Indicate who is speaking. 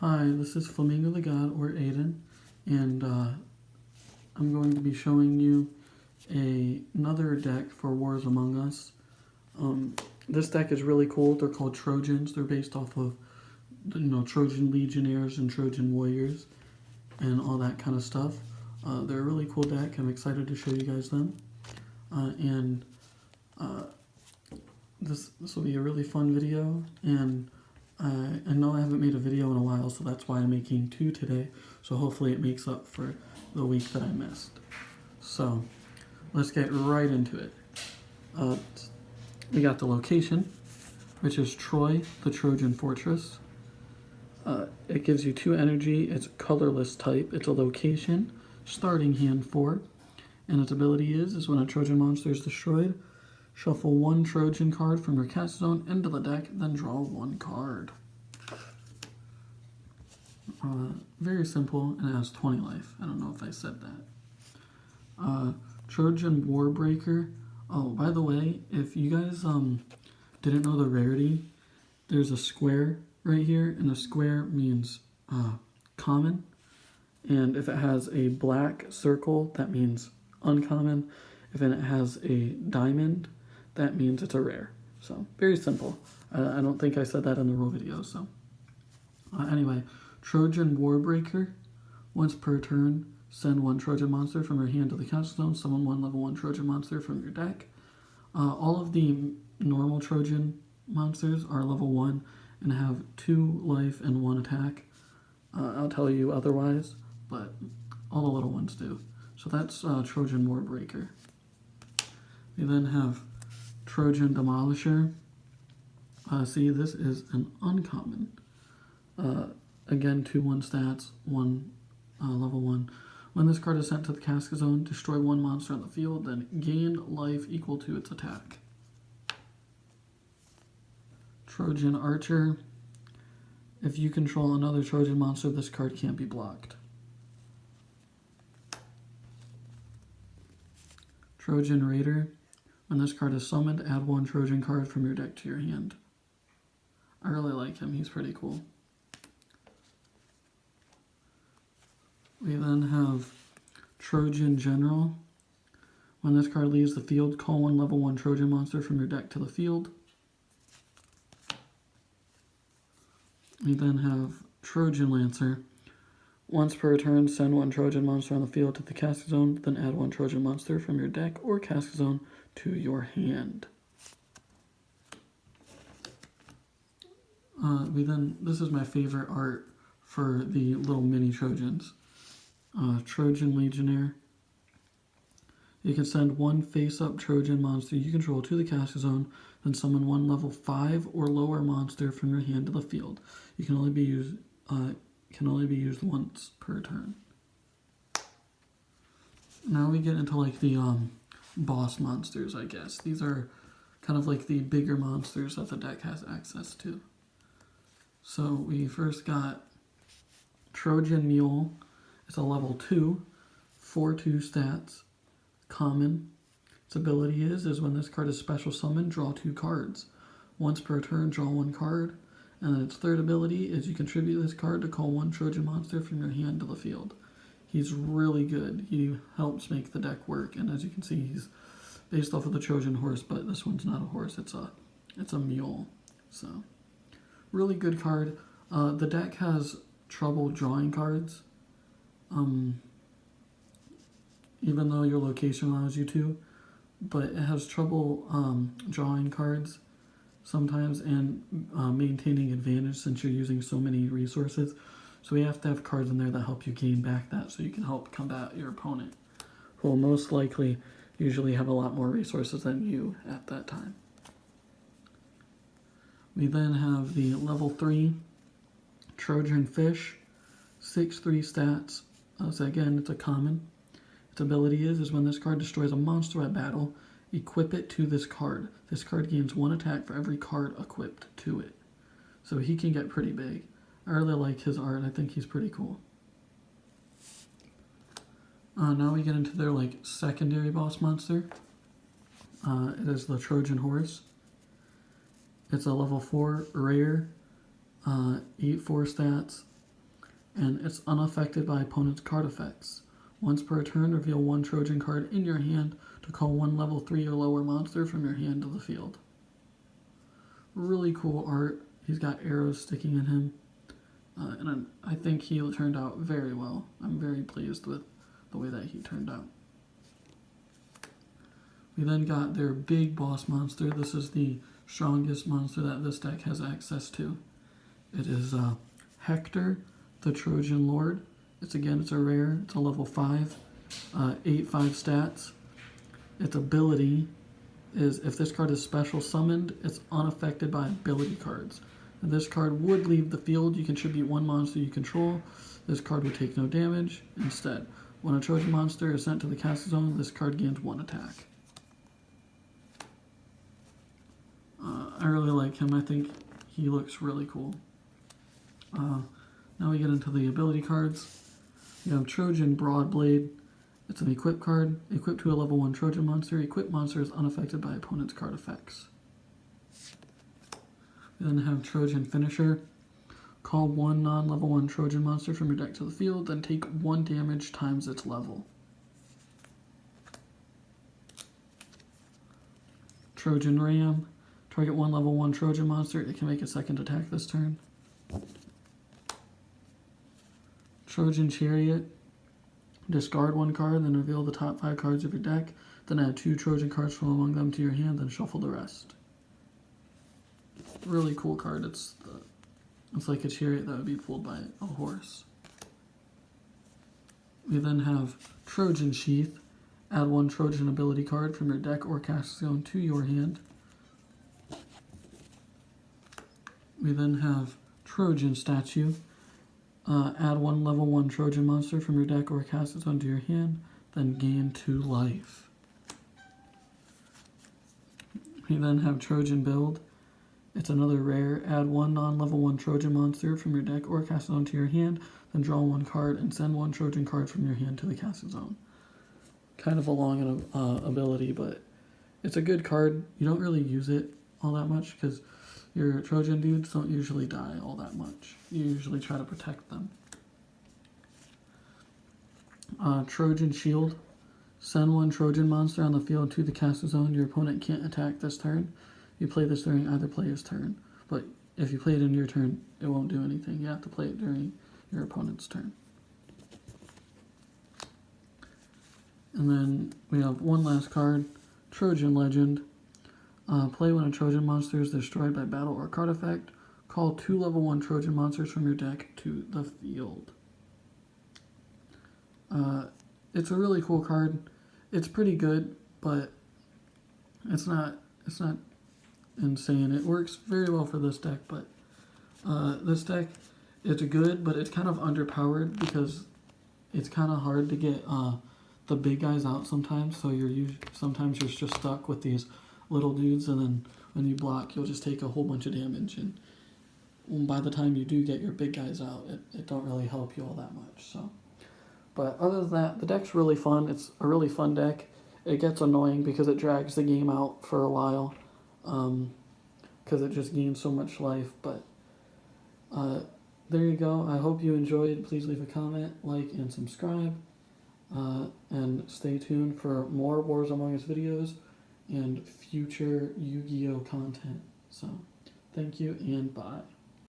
Speaker 1: Hi, this is Flamingo the God, or Aiden, and I'm going to be showing you another deck for Wars Among Us. This deck is really cool. They're called Trojans. They're based off of, Trojan Legionnaires and Trojan Warriors and all that kind of stuff. They're a really cool deck. I'm excited to show you guys them. This will be a really fun video, and I know I haven't made a video in a while, so that's why I'm making two today. So hopefully it makes up for the week that I missed. So let's get right into it. We got the location, which is Troy, the Trojan Fortress. It gives you 2 energy. It's colorless type. It's a location, starting hand 4. And its ability is when a Trojan monster is destroyed, shuffle 1 Trojan card from your cast zone into the deck, then draw 1 card. Very simple, and it has 20 life. I don't know if I said that. Trojan Warbreaker. Oh, by the way, if you guys didn't know the rarity, there's a square right here, and a square means common. And if it has a black circle, that means uncommon. If it has a diamond, that means it's a rare. So, very simple. I don't think I said that in the rule video, so. Anyway, Trojan Warbreaker. Once per turn, send 1 Trojan monster from your hand to the cast zone. Summon 1 level 1 Trojan monster from your deck. All of the normal Trojan monsters are level 1 and have 2 life and 1 attack. I'll tell you otherwise, but all the little ones do. So that's Trojan Warbreaker. We then have Trojan Demolisher. See, this is an uncommon. Again, 2/1 stats, 1 level 1. When this card is sent to the cast zone, destroy 1 monster on the field, then gain life equal to its attack. Trojan Archer. If you control another Trojan monster, this card can't be blocked. Trojan Raider. When this card is summoned, add 1 Trojan card from your deck to your hand. I really like him. He's pretty cool. We then have Trojan General. When this card leaves the field, call 1 level 1 Trojan monster from your deck to the field. We then have Trojan Lancer. Once per turn, send 1 Trojan monster on the field to the cast zone, then add 1 Trojan monster from your deck or cast zone to your hand. This is my favorite art for the little mini Trojans. Trojan Legionnaire. You can send 1 face-up Trojan monster you control to the cast zone, then summon 1 level 5 or lower monster from your hand to the field. You can only be used once per turn. Now we get into like the boss monsters, I guess. These are kind of like the bigger monsters that the deck has access to. So we first got Trojan Mule. It's a level 2, 4/2 stats, common. Its ability is when this card is special summoned, draw 2 cards. Once per turn, draw 1 card. And then its third ability is you contribute this card to call 1 Trojan monster from your hand to the field. He's really good. He helps make the deck work, and as you can see, he's based off of the Trojan horse, but this one's not a horse, it's a mule. So, really good card. The deck has trouble drawing cards, even though your location allows you to, but it has trouble drawing cards sometimes and maintaining advantage since you're using so many resources. So we have to have cards in there that help you gain back that so you can help combat your opponent, who will most likely usually have a lot more resources than you at that time. We then have the level 3 Trojan Fish, 6/3 stats. So again, it's a common. Its ability is when this card destroys a monster at battle, equip it to this card. This card gains 1 attack for every card equipped to it. So he can get pretty big. I really like his art. I think he's pretty cool. Now we get into their secondary boss monster. It is the Trojan Horse. It's a level 4 rare, 8/4 stats, and it's unaffected by opponent's card effects. Once per turn, reveal one Trojan card in your hand to call one level 3 or lower monster from your hand to the field. Really cool art. He's got arrows sticking in him. And I think he turned out very well. I'm very pleased with the way that he turned out. We then got their big boss monster. This is the strongest monster that this deck has access to. It is Hector, the Trojan Lord. It's a rare. It's a level 5, 8/5 stats. Its ability is if this card is special summoned, it's unaffected by ability cards. If this card would leave the field, you contribute one monster you control. This card would take no damage. Instead, when a Trojan monster is sent to the castle zone, this card gains 1 attack. I really like him. I think he looks really cool. Now we get into the ability cards. You have Trojan Broadblade. It's an equip card. Equipped to a level 1 Trojan monster. Equipped monster is unaffected by opponent's card effects. We then have Trojan Finisher. Call one non-level 1 Trojan monster from your deck to the field, then take 1 damage times its level. Trojan Ram. Target one level 1 Trojan monster. It can make a second attack this turn. Trojan Chariot. Discard 1 card, then reveal the top 5 cards of your deck. Then add 2 Trojan cards from among them to your hand, then shuffle the rest. Really cool card. It's like a chariot that would be pulled by a horse. We then have Trojan Sheath. Add 1 Trojan ability card from your deck or cast zone to your hand. We then have Trojan Statue. Add 1 level 1 Trojan monster from your deck or cast it onto your hand, then gain 2 life. We then have Trojan Build. It's another rare. Add 1 non-level 1 Trojan monster from your deck or cast it onto your hand, then draw 1 card and send 1 Trojan card from your hand to the castle zone. Kind of a long ability, but it's a good card. You don't really use it all that much because your Trojan dudes don't usually die all that much. You usually try to protect them. Trojan Shield. Send 1 Trojan monster on the field to the castle zone. Your opponent can't attack this turn. You play this during either player's turn. But if you play it in your turn, it won't do anything. You have to play it during your opponent's turn. And then we have one last card, Trojan Legend. Play when a Trojan monster is destroyed by battle or card effect. Call 2 level 1 Trojan monsters from your deck to the field. It's a really cool card. It's pretty good, but it's not insane. It works very well for this deck, but this deck, it's good, but it's kind of underpowered because it's kind of hard to get the big guys out sometimes. So sometimes you're just stuck with these little dudes, and then when you block, you'll just take a whole bunch of damage. And by the time you do get your big guys out, it don't really help you all that much. So, but other than that, the deck's really fun. It's a really fun deck. It gets annoying because it drags the game out for a while, because it just gains so much life. But there you go. I hope you enjoyed. Please leave a comment, like, and subscribe. And stay tuned for more Wars Among Us videos and future Yu-Gi-Oh content. So, thank you and bye.